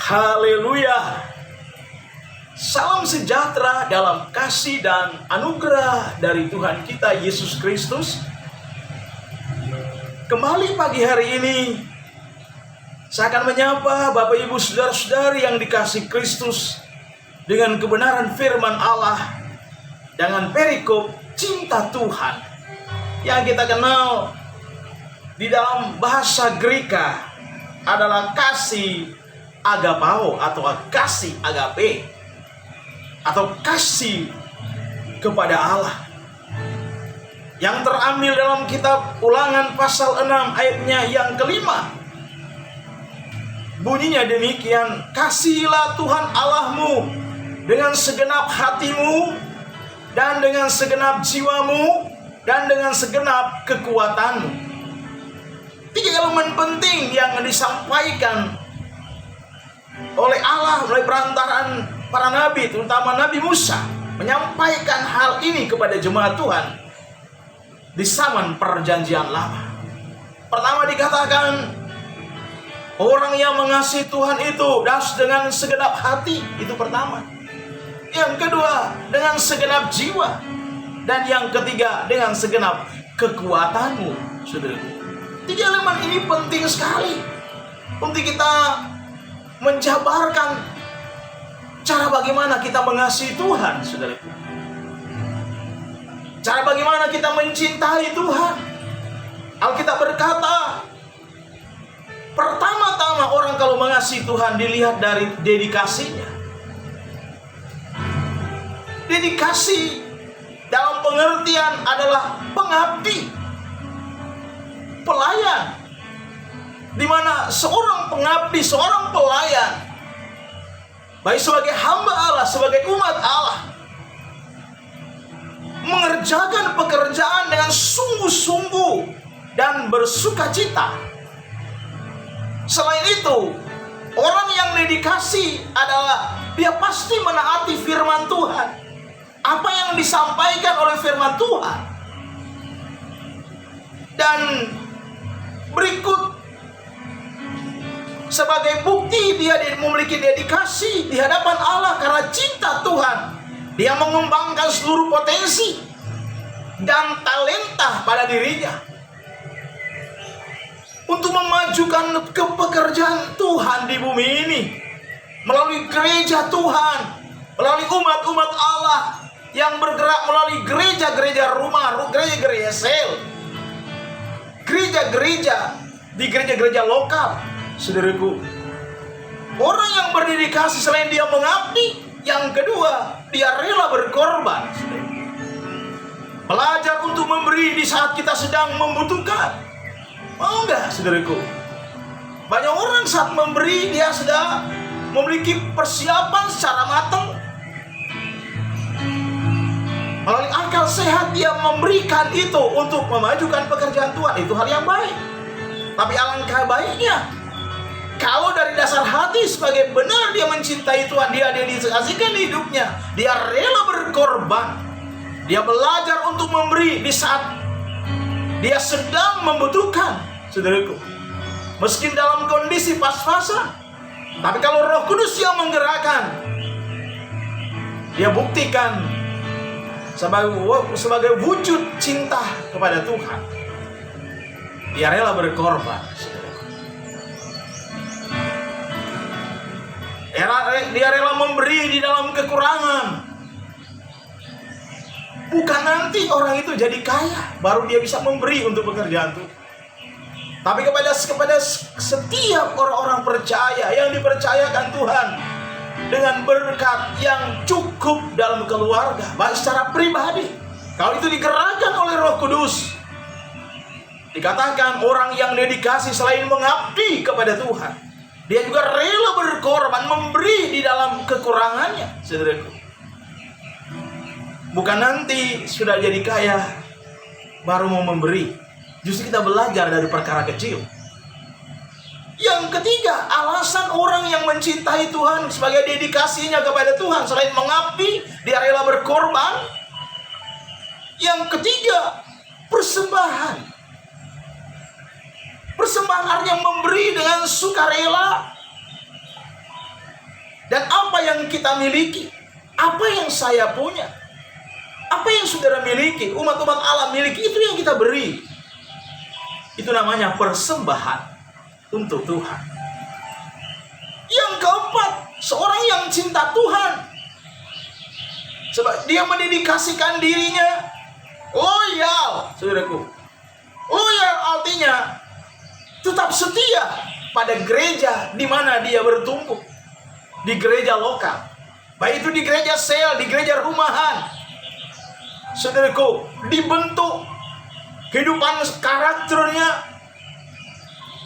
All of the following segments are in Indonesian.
Haleluya. Salam sejahtera dalam kasih dan anugerah dari Tuhan kita Yesus Kristus. Kembali pagi hari ini saya akan menyapa Bapak Ibu saudara-saudari yang dikasihi Kristus dengan kebenaran firman Allah, dengan perikop cinta Tuhan yang kita kenal di dalam bahasa Greka adalah kasih agapao atau kasih agape atau kasih kepada Allah, yang terambil dalam kitab Ulangan pasal 6 ayatnya yang kelima. Bunyinya demikian: kasihilah Tuhan Allahmu dengan segenap hatimu dan dengan segenap jiwamu dan dengan segenap kekuatanmu. Tiga elemen penting yang disampaikan oleh Allah melalui perantaraan para nabi, terutama Nabi Musa, menyampaikan hal ini kepada jemaat Tuhan di zaman perjanjian lama. Pertama dikatakan, orang yang mengasihi Tuhan itu dengan segenap hati, itu pertama. Yang kedua, dengan segenap jiwa. Dan yang ketiga, dengan segenap kekuatanmu, saudaraku. Tiga elemen ini penting sekali untuk kita menjabarkan cara bagaimana kita mengasihi Tuhan, saudaraku. Cara bagaimana kita mencintai Tuhan. Alkitab berkata, pertama-tama orang kalau mengasihi Tuhan dilihat dari dedikasinya. Dedikasi dalam pengertian adalah pengabdi, pelayan, di mana seorang pengabdi, seorang pelayan, baik sebagai hamba Allah, sebagai umat Allah, mengerjakan pekerjaan dengan sungguh-sungguh dan bersukacita. Selain itu, orang yang dedikasi adalah dia pasti menaati firman Tuhan, apa yang disampaikan oleh firman Tuhan. Dan berikut sebagai bukti dia memiliki dedikasi di hadapan Allah karena cinta Tuhan, dia mengembangkan seluruh potensi dan talenta pada dirinya untuk memajukan kepekerjaan Tuhan di bumi ini melalui gereja Tuhan, melalui umat-umat Allah yang bergerak melalui gereja-gereja rumah, gereja-gereja sel, gereja-gereja di gereja-gereja lokal. Saudaraku, orang yang berdedikasi selain dia mengabdi, yang kedua, dia rela berkorban. Belajar untuk memberi di saat kita sedang membutuhkan. Mau enggak, saudaraku? Banyak orang saat memberi, dia sudah memiliki persiapan secara matang. Melalui akal sehat dia memberikan itu untuk memajukan pekerjaan Tuhan. Itu hal yang baik. Tapi alangkah baiknya kalau dari dasar hati sebagai benar dia mencintai Tuhan, dia dedikasikan hidupnya, dia rela berkorban, dia belajar untuk memberi di saat dia sedang membutuhkan, saudaraku. Meski dalam kondisi pas-pasan, tapi kalau Roh Kudus yang menggerakkan, dia buktikan sebagai wujud cinta kepada Tuhan, dia rela berkorban. Dia rela memberi di dalam kekurangan. Bukan nanti orang itu jadi kaya baru dia bisa memberi untuk pekerjaan Tuhan, tapi kepada setiap orang-orang percaya yang dipercayakan Tuhan dengan berkat yang cukup dalam keluarga, baik secara pribadi. Kalau itu digerakkan oleh Roh Kudus, dikatakan orang yang dedikasi selain mengabdi kepada Tuhan, dia juga rela berkorban, memberi di dalam kekurangannya, saudaraku. Bukan nanti sudah jadi kaya baru mau memberi. Justru kita belajar dari perkara kecil. Yang ketiga, alasan orang yang mencintai Tuhan sebagai dedikasinya kepada Tuhan, selain mengabdi, dia rela berkorban. Yang ketiga, persembahan. Persembahan artinya memberi dengan sukarela. Dan apa yang kita miliki, apa yang saya punya, apa yang saudara miliki, umat-umat Allah miliki, itu yang kita beri. Itu namanya persembahan untuk Tuhan. Yang keempat, seorang yang cinta Tuhan. Sebab dia mendedikasikan dirinya loyal, saudaraku. Loyal artinya tetap setia pada gereja di mana dia bertumbuh. Di gereja lokal, baik itu di gereja sel, di gereja rumahan, saudaraku, dibentuk kehidupan karakternya,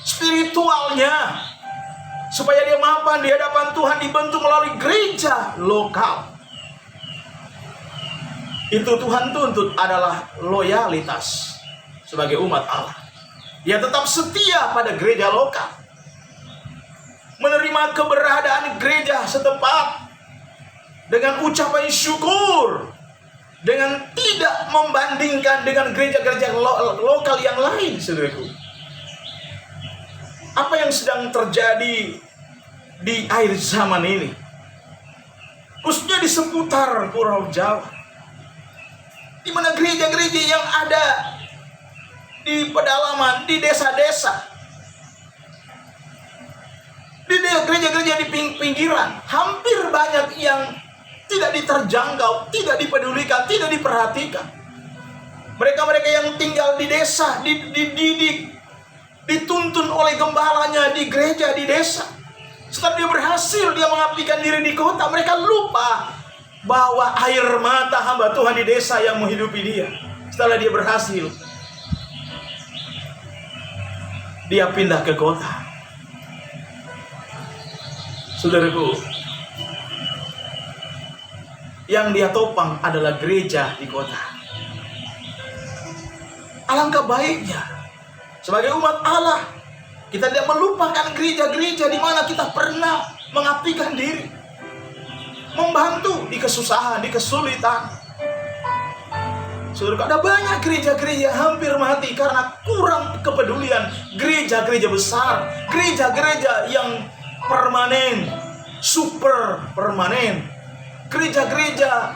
spiritualnya, supaya dia mapan di hadapan Tuhan, dibentuk melalui gereja lokal. Itu Tuhan tuntut adalah loyalitas sebagai umat Allah. Dia tetap setia pada gereja lokal, menerima keberadaan gereja setempat dengan ucapan syukur, dengan tidak membandingkan dengan gereja-gereja lokal yang lain, saudaraku. Apa yang sedang terjadi di akhir zaman ini, khususnya di seputar Pulau Jawa, di mana gereja-gereja yang ada di pedalaman, di desa-desa, di gereja-gereja di pinggiran, hampir banyak yang tidak diterjangkau, tidak dipedulikan, tidak diperhatikan. Mereka-mereka yang tinggal di desa, dituntun oleh gembalanya di gereja di desa. Setelah dia berhasil, dia mengabdikan diri di kota, mereka lupa bahwa air mata hamba Tuhan di desa yang menghidupi dia. Setelah dia berhasil, dia pindah ke kota. Saudaraku, yang dia topang adalah gereja di kota. Alangkah baiknya sebagai umat Allah, kita tidak melupakan gereja-gereja di mana kita pernah mengabdikan diri, membantu di kesusahan, di kesulitan. Saudaraku, ada banyak gereja-gereja hampir mati karena kurang kepedulian. Gereja-gereja besar, gereja-gereja yang permanen, super permanen, gereja-gereja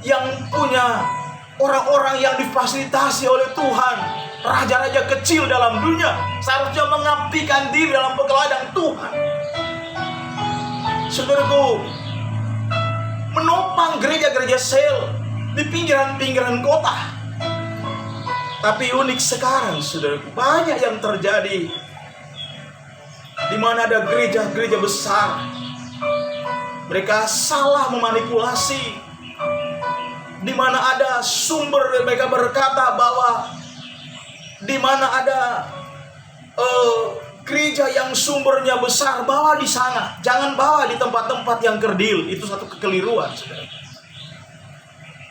yang punya orang-orang yang difasilitasi oleh Tuhan, raja-raja kecil dalam dunia, seharusnya mengabdikan diri dalam ladang Tuhan. Saudaraku, menopang gereja-gereja sel di pinggiran-pinggiran kota. Tapi unik sekarang, saudaraku, banyak yang terjadi di mana ada gereja-gereja besar. Mereka salah memanipulasi. Di mana ada sumber, mereka berkata bahwa di mana ada gereja yang sumbernya besar, bawa di sana, jangan bawa di tempat-tempat yang kerdil. Itu satu kekeliruan, saudara.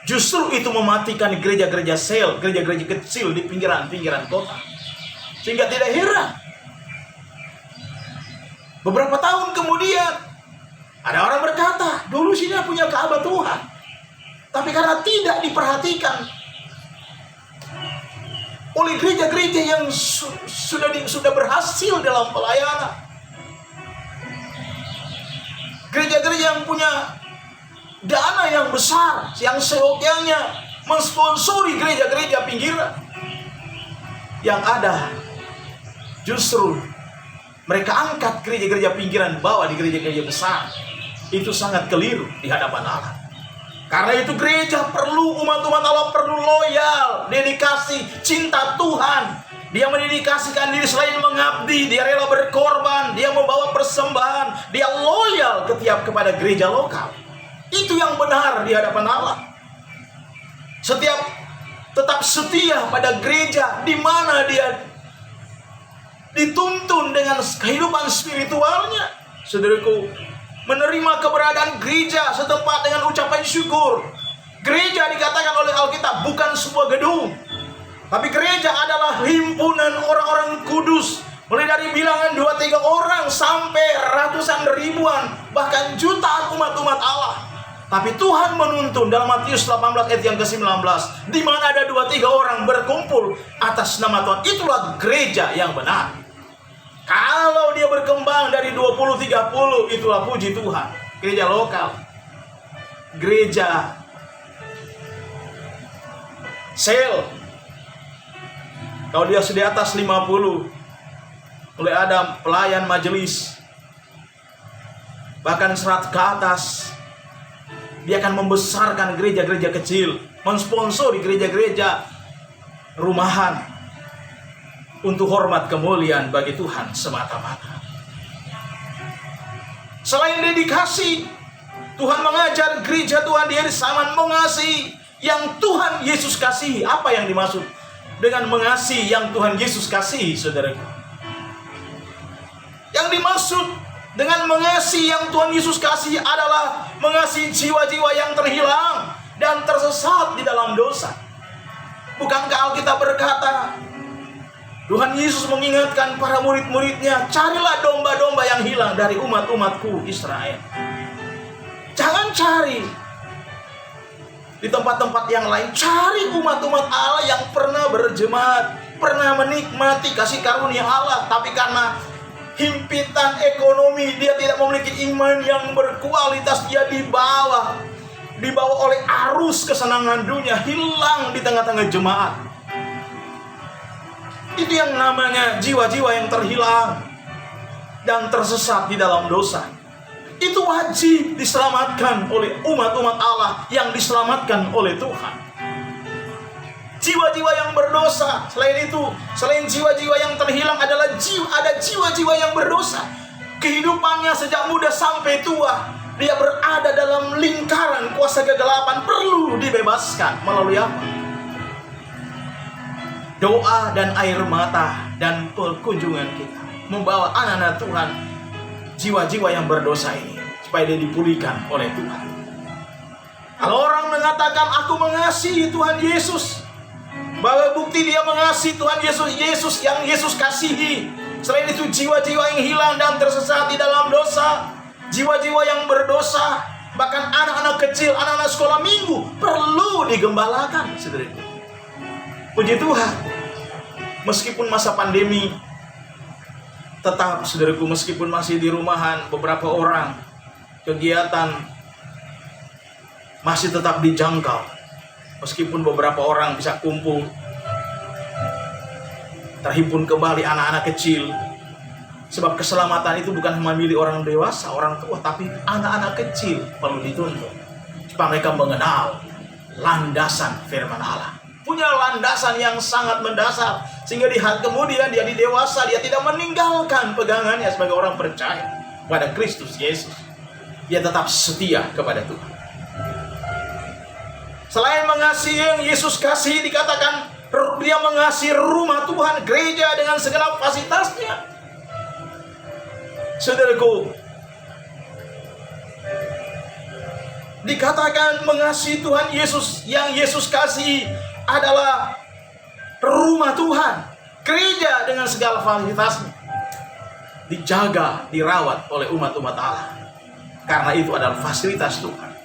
Justru itu mematikan gereja-gereja sel, gereja-gereja kecil di pinggiran-pinggiran kota. Sehingga tidak heran, beberapa tahun kemudian ada orang berkata, dulu sini punya Ka'bah Tuhan, tapi karena tidak diperhatikan oleh gereja-gereja yang sudah berhasil dalam pelayanan, gereja-gereja yang punya dana yang besar, yang seyogyanya mensponsori gereja-gereja pinggiran, yang ada justru mereka angkat gereja-gereja pinggiran, bawa di gereja-gereja besar. Itu sangat keliru di hadapan Allah. Karena itu gereja perlu, umat-umat Allah perlu loyal, dedikasi, cinta Tuhan. Dia mendedikasikan diri selain mengabdi, dia rela berkorban, dia membawa persembahan, dia loyal kepada gereja lokal. Itu yang benar di hadapan Allah. Tetap setia pada gereja di mana dia dituntun dengan kehidupan spiritualnya. Saudaraku, menerima keberadaan gereja setempat dengan ucapan syukur. Gereja dikatakan oleh Alkitab bukan sebuah gedung, tapi gereja adalah himpunan orang-orang kudus, mulai dari bilangan 2-3 orang sampai ratusan ribuan, bahkan jutaan umat-umat Allah. Tapi Tuhan menuntun dalam Matius 18 ayat yang ke-19, di mana ada 2-3 orang berkumpul atas nama Tuhan, itulah gereja yang benar. Kalau dia berkembang dari 20-30, itulah puji Tuhan. Gereja lokal, gereja sel. Kalau dia sudah atas 50, mulai ada pelayan majelis, bahkan 100 ke atas, dia akan membesarkan gereja-gereja kecil, mensponsori gereja-gereja rumahan untuk hormat kemuliaan bagi Tuhan semata-mata. Selain dedikasi, Tuhan mengajar gereja Tuhan di hari zaman mengasihi yang Tuhan Yesus kasihi. Apa yang dimaksud dengan mengasihi yang Tuhan Yesus kasihi, saudaraku? Yang dimaksud dengan mengasihi yang Tuhan Yesus kasihi adalah mengasihi jiwa-jiwa yang terhilang dan tersesat di dalam dosa. Bukankah Alkitab berkata, Tuhan Yesus mengingatkan para murid-muridnya, carilah domba-domba yang hilang dari umat-umatku Israel. Jangan cari di tempat-tempat yang lain. Cari umat-umat Allah yang pernah berjemaat, pernah menikmati kasih karunia Allah, tapi karena himpitan ekonomi, dia tidak memiliki iman yang berkualitas, dia dibawa oleh arus kesenangan dunia, hilang di tengah-tengah jemaat. Itu yang namanya jiwa-jiwa yang terhilang dan tersesat di dalam dosa. Itu wajib diselamatkan oleh umat-umat Allah yang diselamatkan oleh Tuhan. Jiwa-jiwa yang berdosa, selain jiwa-jiwa yang terhilang adalah ada jiwa-jiwa yang berdosa. Kehidupannya sejak muda sampai tua, dia berada dalam lingkaran kuasa kegelapan, perlu dibebaskan melalui apa? Doa dan air mata dan perkunjungan kita membawa anak-anak Tuhan, jiwa-jiwa yang berdosa ini, supaya dia dipulihkan oleh Tuhan. Kalau orang mengatakan aku mengasihi Tuhan Yesus, bahwa bukti dia mengasihi Tuhan Yesus yang Yesus kasihi. Selain itu jiwa-jiwa yang hilang dan tersesat di dalam dosa, jiwa-jiwa yang berdosa, bahkan anak-anak kecil, anak-anak sekolah minggu perlu digembalakan, saudaraku. Puji Tuhan. Meskipun masa pandemi, tetap saudaraku, meskipun masih di rumahan, beberapa orang kegiatan masih tetap dijangkau. Meskipun beberapa orang bisa kumpul, terhimpun kembali anak-anak kecil. Sebab keselamatan itu bukan hanya milik orang dewasa, orang tua, tapi anak-anak kecil perlu dituntun supaya mereka mengenal landasan firman Allah. Punya landasan yang sangat mendasar, sehingga di hari kemudian dia di dewasa, dia tidak meninggalkan pegangannya sebagai orang percaya pada Kristus Yesus. Dia tetap setia kepada Tuhan. Selain mengasihi yang Yesus kasih, dikatakan dia mengasihi rumah Tuhan, gereja dengan segenap fasilitasnya. Saudaraku, dikatakan mengasihi Tuhan Yesus, yang Yesus kasih adalah rumah Tuhan, gereja dengan segala fasilitasnya, dijaga, dirawat oleh umat-umat Allah, karena itu adalah fasilitas Tuhan.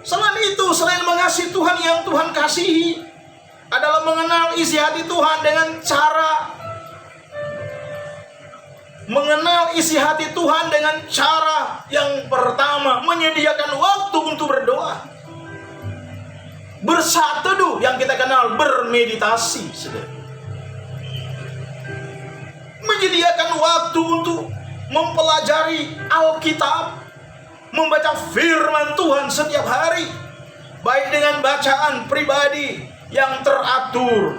Selain itu, selain mengasihi Tuhan, yang Tuhan kasihi adalah mengenal isi hati Tuhan dengan cara yang pertama, menyediakan waktu untuk berdoa, bersaat teduh, yang kita kenal bermeditasi, menyediakan waktu untuk mempelajari Alkitab, membaca firman Tuhan setiap hari, baik dengan bacaan pribadi yang teratur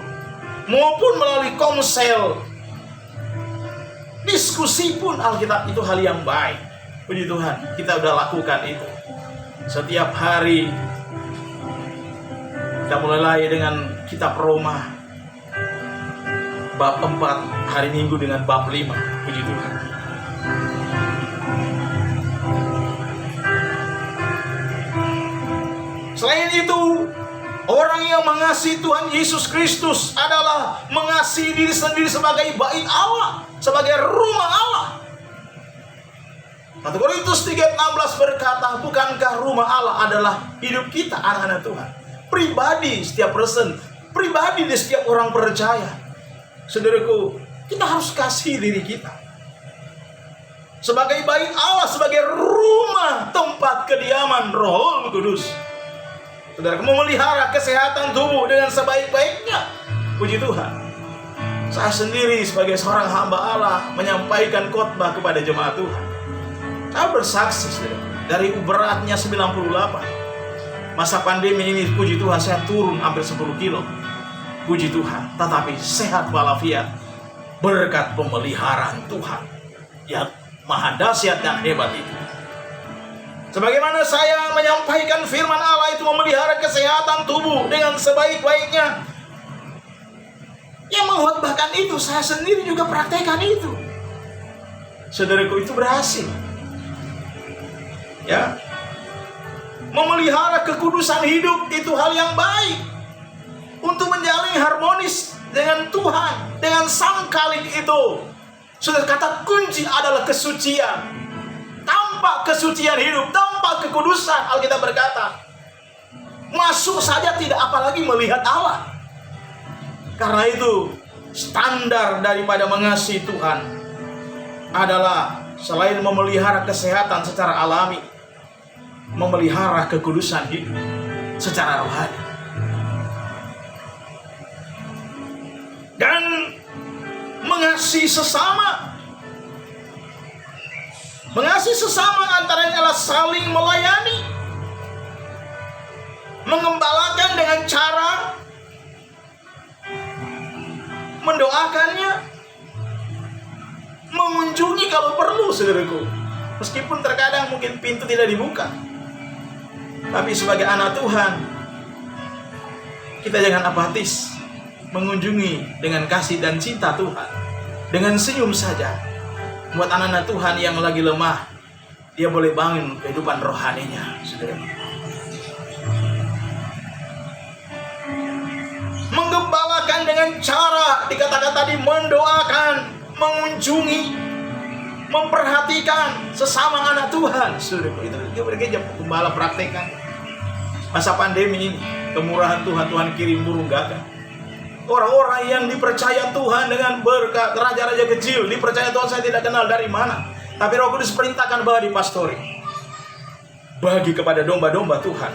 maupun melalui komsel. Diskusi pun Alkitab itu hal yang baik. Puji Tuhan, kita sudah lakukan itu setiap hari. Kita mulai dengan kitab Roma bab 4, hari Minggu dengan bab 5. Puji Tuhan. Selain itu, orang yang mengasihi Tuhan Yesus Kristus adalah mengasihi diri sendiri sebagai bait Allah, sebagai rumah Allah. 1 Korintus 3:16 berkata, bukankah rumah Allah adalah hidup kita, anak-anak Tuhan? Pribadi, setiap person pribadi di setiap orang percaya. Saudaraku, kita harus kasih diri kita sebagai bait Allah, sebagai rumah tempat kediaman Roh Kudus. Saudara, memelihara kesehatan tubuh dengan sebaik-baiknya. Puji Tuhan. Saya sendiri sebagai seorang hamba Allah menyampaikan khotbah kepada jemaat Tuhan. Saya bersaksi, saudara, dari beratnya 98. Masa pandemi ini, puji Tuhan, saya turun hampir 10 kilo. Puji Tuhan, tetapi sehat walafiat berkat pemeliharaan Tuhan yang maha dahsyat dan hebat itu. Sebagaimana saya menyampaikan firman Allah itu memelihara kesehatan tubuh dengan sebaik-baiknya. Yang mengkhotbahkan itu, saya sendiri juga praktekkan itu. Saudaraku, itu berhasil. Ya. Memelihara kekudusan hidup itu hal yang baik. Untuk menjalin harmonis dengan Tuhan, dengan Sang Khalik itu. Saudara, kata kunci adalah kesucian. Tanpa kesucian hidup, tanpa kekudusan, Alkitab berkata, masuk saja tidak, apalagi melihat Allah. Karena itu, standar daripada mengasihi Tuhan adalah selain memelihara kesehatan secara alami, memelihara kekudusan hidup secara rohani. Dan mengasihi sesama. Mengasihi sesama antaranya adalah saling melayani, mengembalakan dengan cara mendoakannya, mengunjungi kalau perlu, saudaraku. Meskipun terkadang mungkin pintu tidak dibuka, tapi sebagai anak Tuhan, kita jangan apatis, mengunjungi dengan kasih dan cinta Tuhan, dengan senyum saja. Buat anak-anak Tuhan yang lagi lemah, dia boleh bangun kehidupan rohaninya, saudara. Menggembalakan dengan cara dikatakan tadi, mendoakan, mengunjungi, memperhatikan sesama anak Tuhan, saudara. Itu dia bekerja gembala praktekkan. Masa pandemi ini, kemurahan Tuhan, Tuhan kirim burung gagak. Orang-orang yang dipercaya Tuhan dengan berkat, raja-raja kecil dipercaya Tuhan, saya tidak kenal dari mana, tapi Roh Kudus perintahkan bahwa dipastori, bagi kepada domba-domba Tuhan.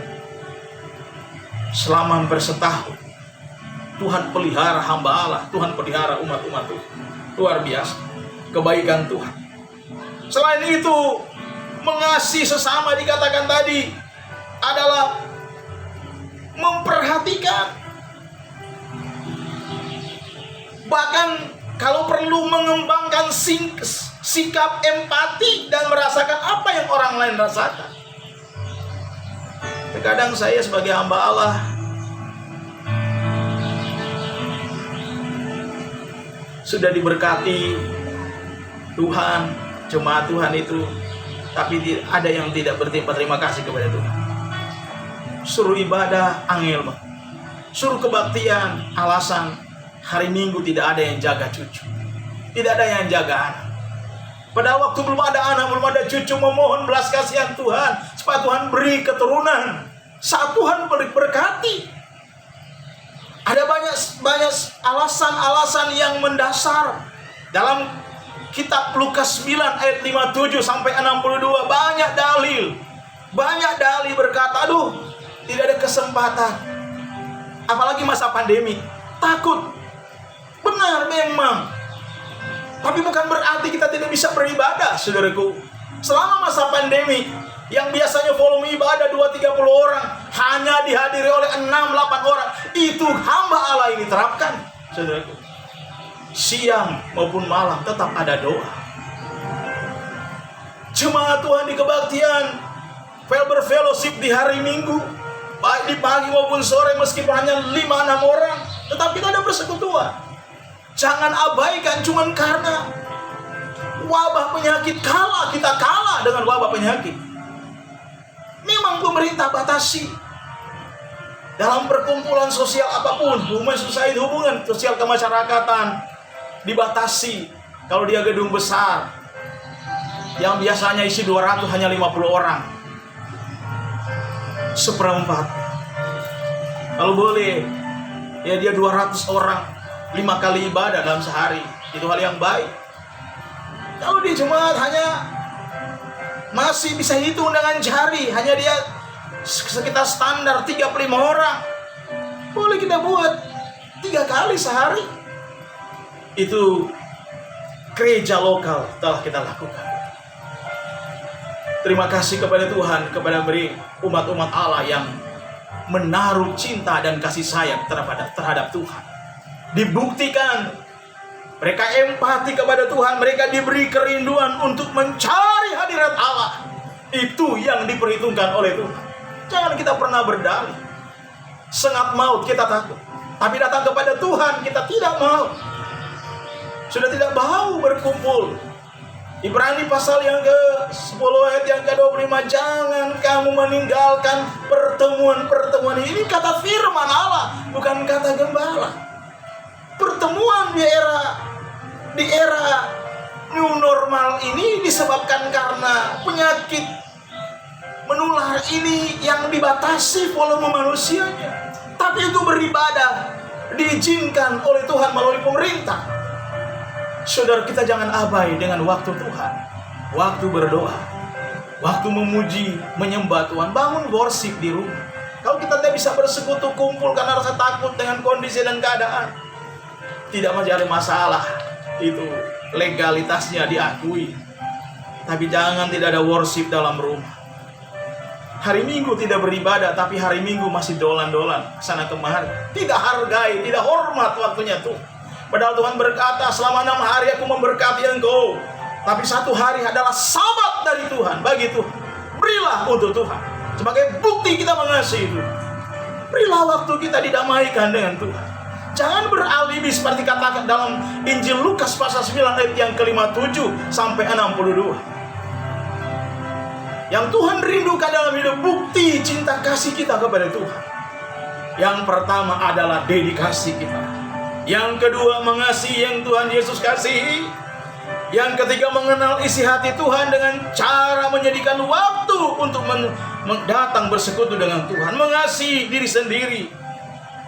Selama hampir setahun Tuhan pelihara hamba Allah, Tuhan pelihara umat-umat Tuhan. Luar biasa kebaikan Tuhan. Selain itu, mengasihi sesama dikatakan tadi adalah memperhatikan, bahkan kalau perlu mengembangkan sikap empati dan merasakan apa yang orang lain rasakan. Terkadang saya sebagai hamba Allah sudah diberkati Tuhan, jemaat Tuhan itu, tapi ada yang tidak berterima kasih kepada Tuhan. Suruh ibadah, angel, suruh kebaktian, alasan hari Minggu tidak ada yang jaga cucu, tidak ada yang jaga anak. Pada waktu belum ada anak, belum ada cucu, memohon belas kasihan Tuhan supaya Tuhan beri keturunan. Saat Tuhan berkati, ada banyak alasan-alasan yang mendasar. Dalam kitab Lukas 9 ayat 57 sampai 62 banyak dalil berkata, aduh, tidak ada kesempatan. Apalagi masa pandemi, takut. Benar memang, tapi bukan berarti kita tidak bisa beribadah, saudaraku. Selama masa pandemi, yang biasanya volume ibadah 2-30 orang hanya dihadiri oleh 6-8 orang. Itu hamba Allah ini terapkan, saudaraku. Siang maupun malam tetap ada doa. Jemaat Tuhan di kebaktian berfellowship di hari Minggu, baik di pagi maupun sore, meskipun hanya 5-6 orang, tetap kita ada persekutuan. Jangan abaikan cuman karena wabah penyakit, kita kalah dengan wabah penyakit. Memang pemerintah batasi dalam perkumpulan sosial apapun, hubungan sosial kemasyarakatan dibatasi. Kalau dia gedung besar yang biasanya isi 200 hanya 50 orang, 1/4. Kalau boleh Ya dia 200 orang 5 kali ibadah dalam sehari. Itu hal yang baik. Kalau di jemaat hanya masih bisa hitung dengan jari, hanya dia sekitar standar 35 orang, boleh kita buat 3 kali sehari. Itu gereja lokal telah kita lakukan. Terima kasih kepada Tuhan, kepada umat-umat Allah yang menaruh cinta dan kasih sayang terhadap Tuhan. Dibuktikan mereka empati kepada Tuhan, mereka diberi kerinduan untuk mencari hadirat Allah. Itu yang diperhitungkan oleh Tuhan. Jangan kita pernah berdalih. Sengat maut kita takut, tapi datang kepada Tuhan kita tidak mau. Sudah tidak mau berkumpul. Ibrani pasal yang ke-10 ayat yang ke-25, jangan kamu meninggalkan pertemuan-pertemuan. Ini kata firman Allah, bukan kata gembala. Pertemuan di era new normal ini disebabkan karena penyakit menular ini yang dibatasi volume manusianya. Tapi itu beribadah diizinkan oleh Tuhan melalui pemerintah. Saudara, kita jangan abai dengan waktu Tuhan, waktu berdoa, waktu memuji, menyembah Tuhan. Bangun worship di rumah. Kalau kita tidak bisa bersekutu kumpul karena rasa takut dengan kondisi dan keadaan, tidak menjadi masalah. Itu legalitasnya diakui. Tapi jangan tidak ada worship dalam rumah. Hari Minggu tidak beribadah, tapi hari Minggu masih dolan-dolan sana kemari. Tidak hargai, tidak hormat waktunya tuh. Padahal Tuhan berkata, selama 6 hari aku memberkati engkau, tapi 1 hari adalah sabat dari Tuhan. Bagi Tuhan, berilah untuk Tuhan. Sebagai bukti kita mengasihi Tuhan. Berilah waktu kita didamaikan dengan Tuhan. Jangan beralibi seperti katakan dalam Injil Lukas pasal 9 ayat yang ke-57 sampai 62. Yang Tuhan rindukan dalam hidup, bukti cinta kasih kita kepada Tuhan. Yang pertama adalah dedikasi kita. Yang kedua, mengasihi yang Tuhan Yesus kasihi. Yang ketiga, mengenal isi hati Tuhan dengan cara menjadikan waktu untuk datang bersekutu dengan Tuhan. Mengasihi diri sendiri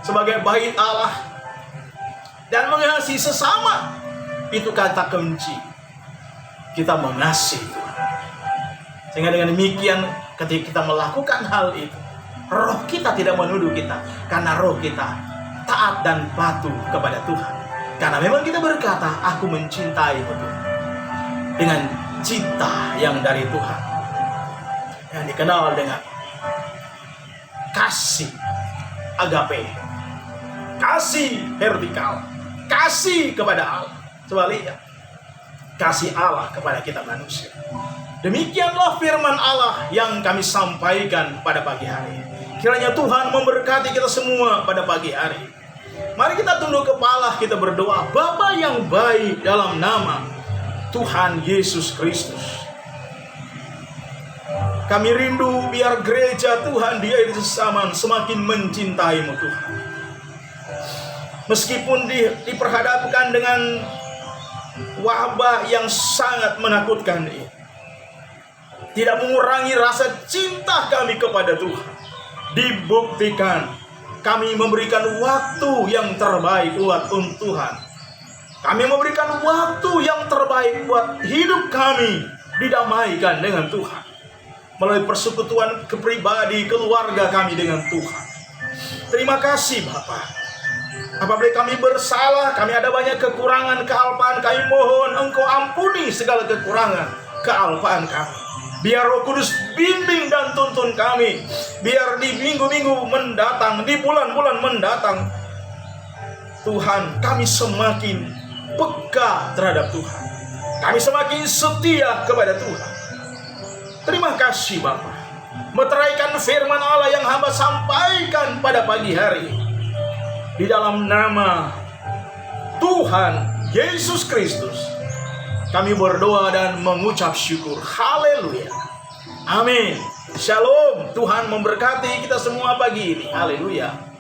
sebagai bait Allah dan mengasihi sesama. Itu kata kunci kita mengasihi Tuhan. Sehingga dengan demikian, ketika kita melakukan hal itu, roh kita tidak menuduh kita, karena roh kita taat dan patuh kepada Tuhan. Karena memang kita berkata, aku mencintaimu Tuhan, dengan cinta yang dari Tuhan, yang dikenal dengan kasih agape, kasih vertikal, kasih kepada Allah. Sebaliknya, kasih Allah kepada kita manusia. Demikianlah firman Allah yang kami sampaikan pada pagi hari. Kiranya Tuhan memberkati kita semua pada pagi hari. Mari kita tunduk kepala, kita berdoa. Bapa yang baik, dalam nama Tuhan Yesus Kristus, kami rindu biar gereja Tuhan di air zaman semakin mencintai-Mu Tuhan. Meskipun diperhadapkan dengan wabah yang sangat menakutkan ini, tidak mengurangi rasa cinta kami kepada Tuhan. Dibuktikan kami memberikan waktu yang terbaik buat Tuhan. Kami memberikan waktu yang terbaik buat hidup kami didamaikan dengan Tuhan melalui persekutuan kepribadi keluarga kami dengan Tuhan. Terima kasih Bapa. Apabila kami bersalah, kami ada banyak kekurangan, kealpaan, kami mohon Engkau ampuni segala kekurangan, kealpaan kami. Biar Roh Kudus bimbing dan tuntun kami. Biar di minggu-minggu mendatang, di bulan-bulan mendatang, Tuhan, kami semakin peka terhadap Tuhan. Kami semakin setia kepada Tuhan. Terima kasih Bapa. Meteraikan firman Allah yang hamba sampaikan pada pagi hari. Di dalam nama Tuhan Yesus Kristus, kami berdoa dan mengucap syukur. Haleluya. Amin. Shalom. Tuhan memberkati kita semua pagi ini. Haleluya.